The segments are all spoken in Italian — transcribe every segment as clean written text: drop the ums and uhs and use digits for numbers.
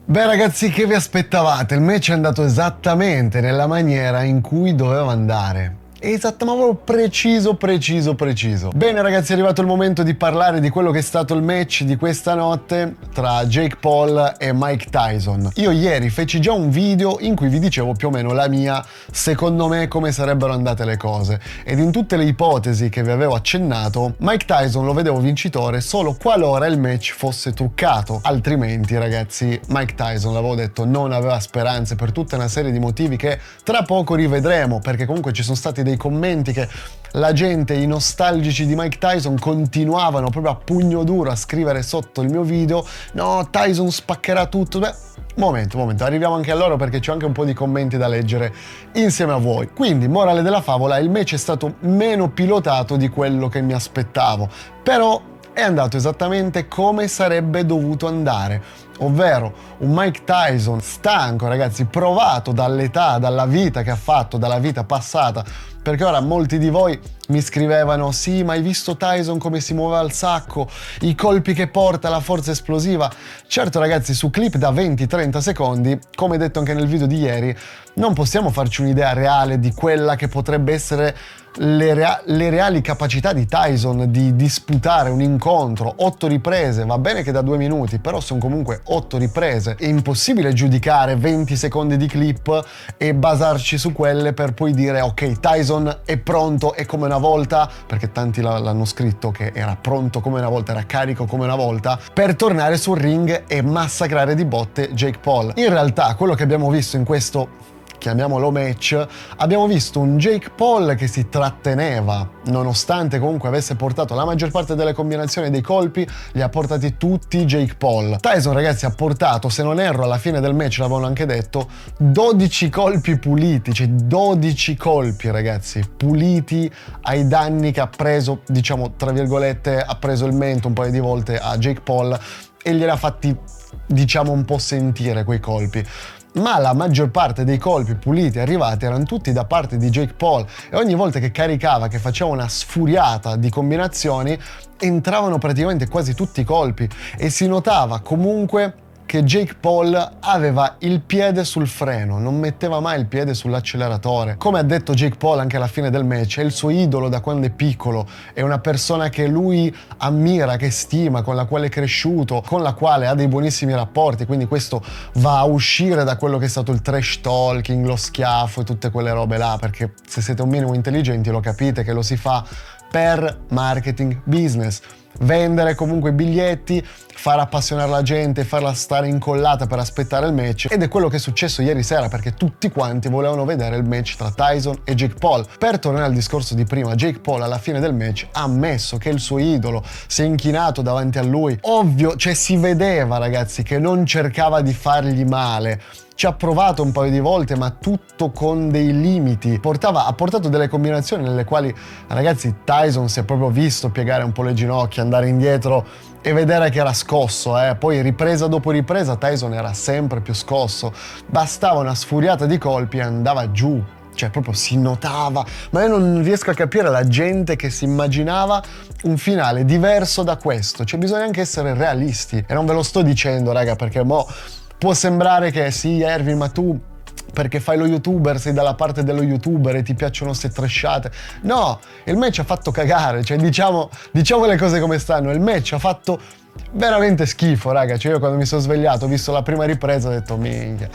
Beh ragazzi, che vi aspettavate? Il match è andato esattamente nella maniera in cui doveva andare. Ma proprio preciso. Bene ragazzi, è arrivato il momento di parlare di quello che è stato il match di questa notte tra Jake Paul e Mike Tyson. Io ieri feci già un video in cui vi dicevo più o meno la mia, secondo me, come sarebbero andate le cose. Ed in tutte le ipotesi che vi avevo accennato, Mike Tyson lo vedevo vincitore solo qualora il match fosse truccato. Altrimenti ragazzi, Mike Tyson, l'avevo detto, non aveva speranze per tutta una serie di motivi che tra poco rivedremo, perché comunque ci sono stati dei commenti che la gente, i nostalgici di Mike Tyson, continuavano proprio a pugno duro a scrivere sotto il mio video: no, Tyson spaccherà tutto. Beh, momento, arriviamo anche a loro perché c'è anche un po' di commenti da leggere insieme a voi. Quindi, morale della favola, il match è stato meno pilotato di quello che mi aspettavo, però è andato esattamente come sarebbe dovuto andare, ovvero un Mike Tyson stanco, ragazzi, provato dall'età, dalla vita che ha fatto, dalla vita passata, perché ora molti di voi mi scrivevano: sì, ma hai visto Tyson come si muoveva al sacco, i colpi che porta, la forza esplosiva. Certo ragazzi, su clip da 20-30 secondi, come detto anche nel video di ieri, non possiamo farci un'idea reale di quella che potrebbe essere le reali capacità di Tyson di disputare un incontro. 8 riprese, va bene che da 2 minuti, però sono comunque 8 riprese. È impossibile giudicare 20 secondi di clip e basarci su quelle per poi dire: ok, Tyson è pronto, è come una volta, perché tanti l'hanno scritto che era pronto come una volta, era carico come una volta, per tornare sul ring e massacrare di botte Jake Paul. In realtà quello che abbiamo visto in questo, chiamiamolo match, abbiamo visto un Jake Paul che si tratteneva, nonostante comunque avesse portato la maggior parte delle combinazioni dei colpi, li ha portati tutti Jake Paul. Tyson ragazzi ha portato, se non erro alla fine del match l'avevano anche detto, 12 colpi puliti, cioè 12 colpi ragazzi, puliti ai danni che ha preso, diciamo tra virgolette, ha preso il mento un paio di volte a Jake Paul e gliel'ha fatti, diciamo, un po' sentire quei colpi. Ma la maggior parte dei colpi puliti arrivati erano tutti da parte di Jake Paul, e ogni volta che caricava, che faceva una sfuriata di combinazioni, entravano praticamente quasi tutti i colpi, e si notava comunque che Jake Paul aveva il piede sul freno, non metteva mai il piede sull'acceleratore. Come ha detto Jake Paul anche alla fine del match, è il suo idolo da quando è piccolo, è una persona che lui ammira, che stima, con la quale è cresciuto, con la quale ha dei buonissimi rapporti, quindi questo va a uscire da quello che è stato il trash talking, lo schiaffo e tutte quelle robe là, perché se siete un minimo intelligenti lo capite che lo si fa per marketing business. Vendere comunque biglietti, far appassionare la gente, farla stare incollata per aspettare il match, ed è quello che è successo ieri sera, perché tutti quanti volevano vedere il match tra Tyson e Jake Paul. Per tornare al discorso di prima, Jake Paul alla fine del match ha ammesso che il suo idolo si è inchinato davanti a lui. Ovvio, cioè si vedeva ragazzi che non cercava di fargli male, ci ha provato un paio di volte, ma tutto con dei limiti. Ha portato delle combinazioni nelle quali, ragazzi, Tyson si è proprio visto piegare un po' le ginocchia, andare indietro e vedere che era scosso, Poi ripresa dopo ripresa Tyson era sempre più scosso. Bastava una sfuriata di colpi e andava giù. Cioè proprio si notava. Ma io non riesco a capire la gente che si immaginava un finale diverso da questo. Cioè bisogna anche essere realisti. E non ve lo sto dicendo, raga, perché mo può sembrare che sì, Erwin, ma tu perché fai lo youtuber, sei dalla parte dello youtuber e ti piacciono ste trashate. No, il match ha fatto cagare, cioè diciamo le cose come stanno. Il match ha fatto veramente schifo, raga. Cioè io quando mi sono svegliato, ho visto la prima ripresa, ho detto minchia,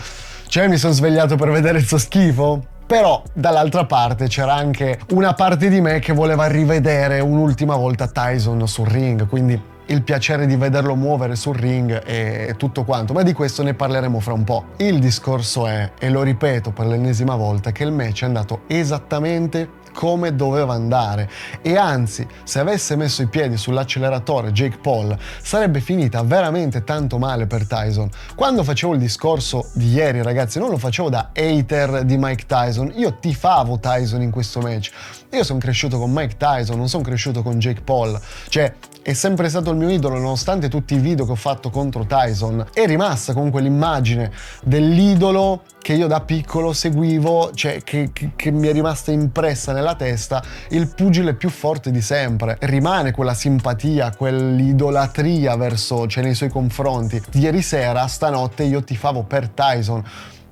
cioè mi sono svegliato per vedere il suo schifo? Però dall'altra parte c'era anche una parte di me che voleva rivedere un'ultima volta Tyson sul ring, quindi il piacere di vederlo muovere sul ring e tutto quanto, ma di questo ne parleremo fra un po'. Il discorso è, e lo ripeto per l'ennesima volta, che il match è andato esattamente come doveva andare, e anzi, se avesse messo i piedi sull'acceleratore Jake Paul sarebbe finita veramente tanto male per Tyson. Quando facevo il discorso di ieri, ragazzi, non lo facevo da hater di Mike Tyson, io tifavo Tyson in questo match. Io sono cresciuto con Mike Tyson, non sono cresciuto con Jake Paul. Cioè, è sempre stato il mio idolo, nonostante tutti i video che ho fatto contro Tyson. È rimasta comunque l'immagine dell'idolo che io da piccolo seguivo, cioè che mi è rimasta impressa nella testa, il pugile più forte di sempre. Rimane quella simpatia, quell'idolatria verso, cioè nei suoi confronti. Ieri sera, stanotte, io tifavo per Tyson.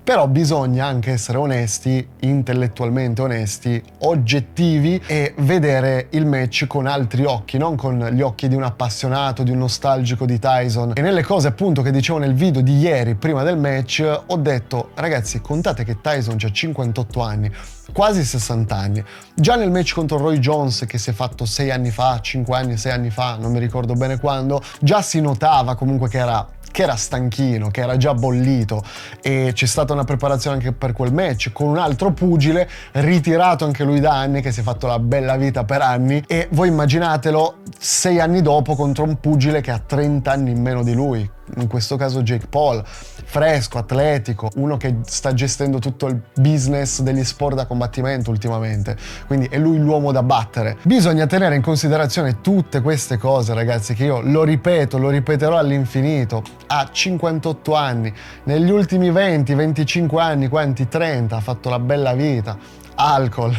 Però bisogna anche essere onesti, intellettualmente onesti, oggettivi e vedere il match con altri occhi, non con gli occhi di un appassionato, di un nostalgico di Tyson. E nelle cose appunto che dicevo nel video di ieri, prima del match, ho detto ragazzi, contate che Tyson ha 58 anni, quasi 60 anni. Già nel match contro Roy Jones, che si è fatto 6 anni fa, 5 anni, 6 anni fa, non mi ricordo bene quando, già si notava comunque che era stanchino, che era già bollito, e c'è stata una preparazione anche per quel match con un altro pugile ritirato anche lui da anni, che si è fatto la bella vita per anni, e voi immaginatelo 6 anni dopo contro un pugile che ha 30 anni in meno di lui, in questo caso Jake Paul, fresco, atletico, uno che sta gestendo tutto il business degli sport da combattimento ultimamente, quindi è lui l'uomo da battere. Bisogna tenere in considerazione tutte queste cose, ragazzi, che io lo ripeto, lo ripeterò all'infinito. Ha 58 anni, negli ultimi 20-25 anni, quanti 30, ha fatto la bella vita, alcol,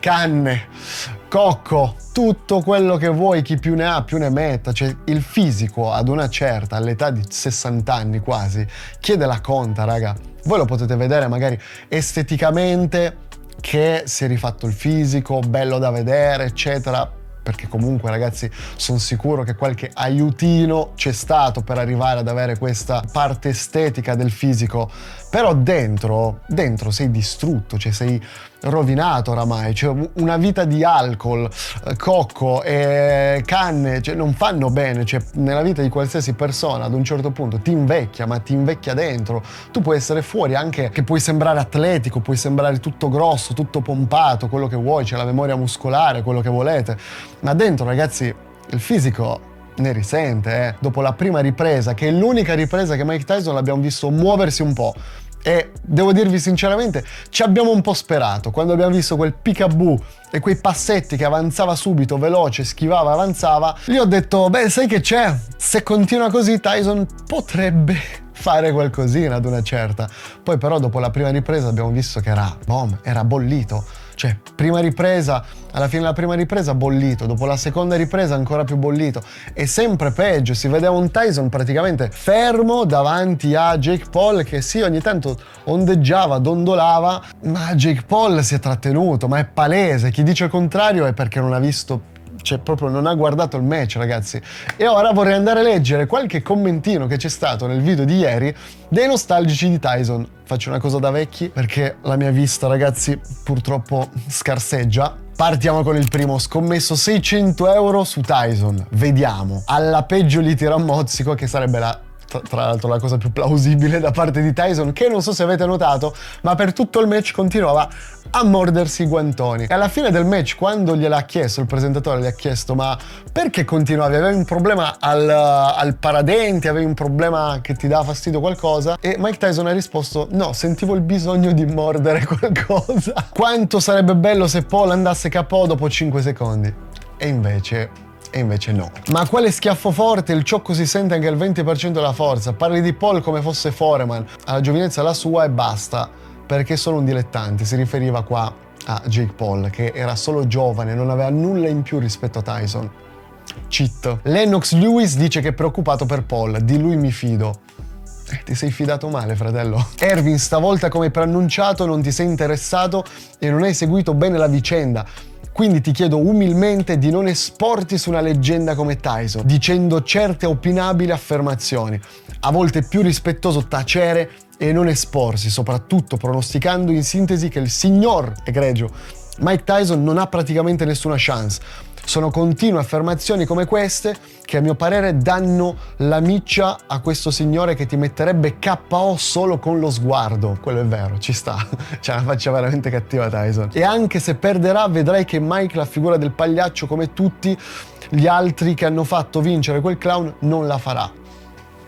canne, cocco, tutto quello che vuoi, chi più ne ha più ne metta. Cioè il fisico ad una certa, all'età di 60 anni quasi, chiede la conta, raga. Voi lo potete vedere magari esteticamente che si è rifatto il fisico, bello da vedere, eccetera, perché comunque, ragazzi, sono sicuro che qualche aiutino c'è stato per arrivare ad avere questa parte estetica del fisico, però dentro sei distrutto, cioè sei rovinato oramai, cioè una vita di alcol, cocco e canne, cioè non fanno bene, cioè nella vita di qualsiasi persona ad un certo punto ti invecchia, ma ti invecchia dentro. Tu puoi essere fuori anche che puoi sembrare atletico, puoi sembrare tutto grosso, tutto pompato, quello che vuoi, c'è la memoria muscolare, quello che volete, ma dentro, ragazzi, il fisico ne risente, Dopo la prima ripresa, che è l'unica ripresa che Mike Tyson l'abbiamo visto muoversi un po', e devo dirvi sinceramente, ci abbiamo un po' sperato quando abbiamo visto quel peekaboo e quei passetti che avanzava subito, veloce, schivava, avanzava. Lì ho detto, beh, sai che c'è? Se continua così Tyson potrebbe fare qualcosina ad una certa. Poi però dopo la prima ripresa abbiamo visto che era bollito. Cioè, prima ripresa, alla fine della prima ripresa bollito, dopo la seconda ripresa ancora più bollito, e sempre peggio. Si vedeva un Tyson praticamente fermo davanti a Jake Paul che sì, ogni tanto ondeggiava, dondolava, ma Jake Paul si è trattenuto, ma è palese. Chi dice il contrario è perché non ha visto, cioè proprio non ha guardato il match, ragazzi. E ora vorrei andare a leggere qualche commentino che c'è stato nel video di ieri dei nostalgici di Tyson. Faccio una cosa da vecchi perché la mia vista, ragazzi, purtroppo scarseggia. Partiamo con il primo. Scommesso 600 euro su Tyson, vediamo. Alla peggio li tira a mozzico, che sarebbe tra l'altro la cosa più plausibile da parte di Tyson, che non so se avete notato, ma per tutto il match continuava a mordersi i guantoni. E alla fine del match, quando gliel'ha chiesto, il presentatore gli ha chiesto ma perché continuavi? Avevi un problema al paradenti? Avevi un problema che ti dava fastidio qualcosa? E Mike Tyson ha risposto no, sentivo il bisogno di mordere qualcosa. Quanto sarebbe bello se Paul andasse KO dopo 5 secondi. E invece no. Ma quale schiaffo forte, il ciocco si sente anche al 20% della forza. Parli di Paul come fosse Foreman, alla giovinezza la sua e basta, perché sono un dilettante. Si riferiva qua a Jake Paul, che era solo giovane, non aveva nulla in più rispetto a Tyson. Cheat. Lennox Lewis dice che è preoccupato per Paul, di lui mi fido. Ti sei fidato male, fratello. Erwin, stavolta come preannunciato non ti sei interessato e non hai seguito bene la vicenda. Quindi ti chiedo umilmente di non esporti su una leggenda come Tyson, dicendo certe opinabili affermazioni. A volte è più rispettoso tacere e non esporsi, soprattutto pronosticando in sintesi che il signor egregio Mike Tyson non ha praticamente nessuna chance. Sono continue affermazioni come queste che a mio parere danno la miccia a questo signore che ti metterebbe KO solo con lo sguardo. Quello è vero, ci sta. C'è una faccia veramente cattiva Tyson. E anche se perderà vedrai che Mike la figura del pagliaccio come tutti gli altri che hanno fatto vincere quel clown non la farà.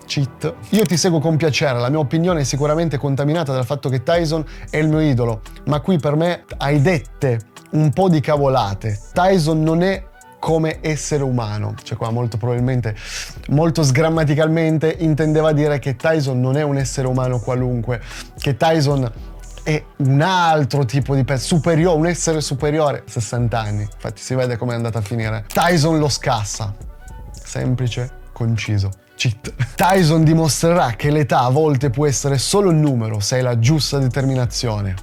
Cheat. Io ti seguo con piacere, la mia opinione è sicuramente contaminata dal fatto che Tyson è il mio idolo, ma qui per me hai dette un po' di cavolate. Tyson non è come essere umano. Cioè qua molto probabilmente, molto sgrammaticalmente, intendeva dire che Tyson non è un essere umano qualunque, che Tyson è un altro tipo di superiore, un essere superiore a 60 anni. Infatti si vede come è andata a finire. Tyson lo scassa. Semplice, conciso. Cheat. Tyson dimostrerà che l'età a volte può essere solo un numero se hai la giusta determinazione.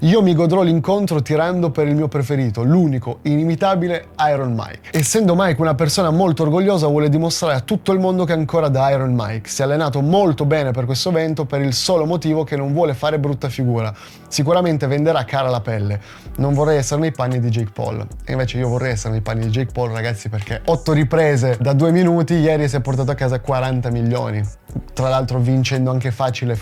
Io mi godrò l'incontro tirando per il mio preferito, l'unico, inimitabile Iron Mike. Essendo Mike una persona molto orgogliosa, vuole dimostrare a tutto il mondo che è ancora da Iron Mike. Si è allenato molto bene per questo evento per il solo motivo che non vuole fare brutta figura. Sicuramente venderà cara la pelle. Non vorrei essere nei panni di Jake Paul. E invece io vorrei essere nei panni di Jake Paul, ragazzi, perché 8 riprese da 2 minuti, ieri si è portato a casa 40 milioni. Tra l'altro vincendo anche facile.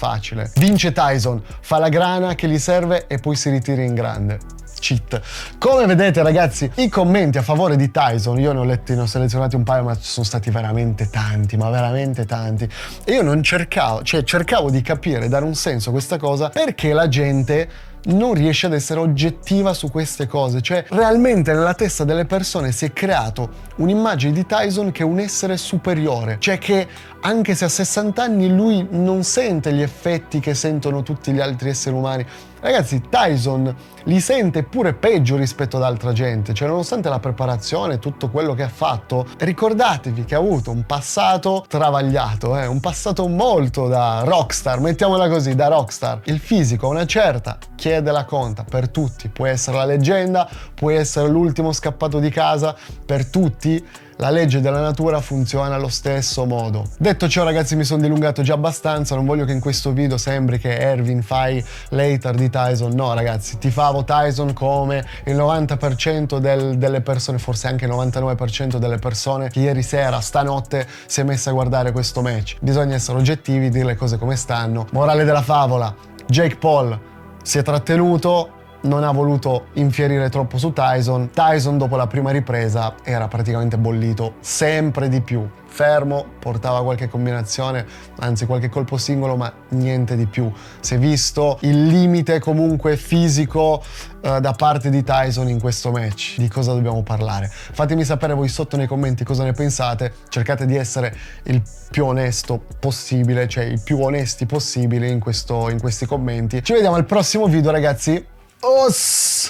Vince Tyson, fa la grana che gli serve e poi si ritira in grande. Cheat. Come vedete, ragazzi, i commenti a favore di Tyson, io ne ho selezionati un paio, ma ci sono stati veramente tanti, ma veramente tanti. E io non cercavo di capire, dare un senso a questa cosa, perché la gente non riesce ad essere oggettiva su queste cose. Cioè, realmente nella testa delle persone si è creato un'immagine di Tyson che è un essere superiore, cioè che anche se a 60 anni lui non sente gli effetti che sentono tutti gli altri esseri umani. Ragazzi, Tyson li sente pure peggio rispetto ad altra gente, cioè nonostante la preparazione e tutto quello che ha fatto, ricordatevi che ha avuto un passato travagliato, un passato molto da rockstar, mettiamola così, da rockstar. Il fisico a una certa chiede la conta per tutti, puoi essere la leggenda, puoi essere l'ultimo scappato di casa, per tutti la legge della natura funziona allo stesso modo. Detto ciò, ragazzi, mi sono dilungato già abbastanza, non voglio che in questo video sembri che Erwin fai l'hater di Tyson. No, ragazzi, tifavo Tyson come il 90% delle persone, forse anche il 99% delle persone che ieri sera, stanotte, si è messa a guardare questo match. Bisogna essere oggettivi, dire le cose come stanno. Morale della favola: Jake Paul si è trattenuto, non ha voluto infierire troppo su Tyson. Tyson dopo la prima ripresa era praticamente bollito sempre di più. Fermo, portava qualche combinazione, anzi qualche colpo singolo, ma niente di più. Si è visto il limite comunque fisico da parte di Tyson in questo match. Di cosa dobbiamo parlare? Fatemi sapere voi sotto nei commenti cosa ne pensate. Cercate di essere il più onesto possibile, cioè i più onesti possibili in questi commenti. Ci vediamo al prossimo video, ragazzi. Os!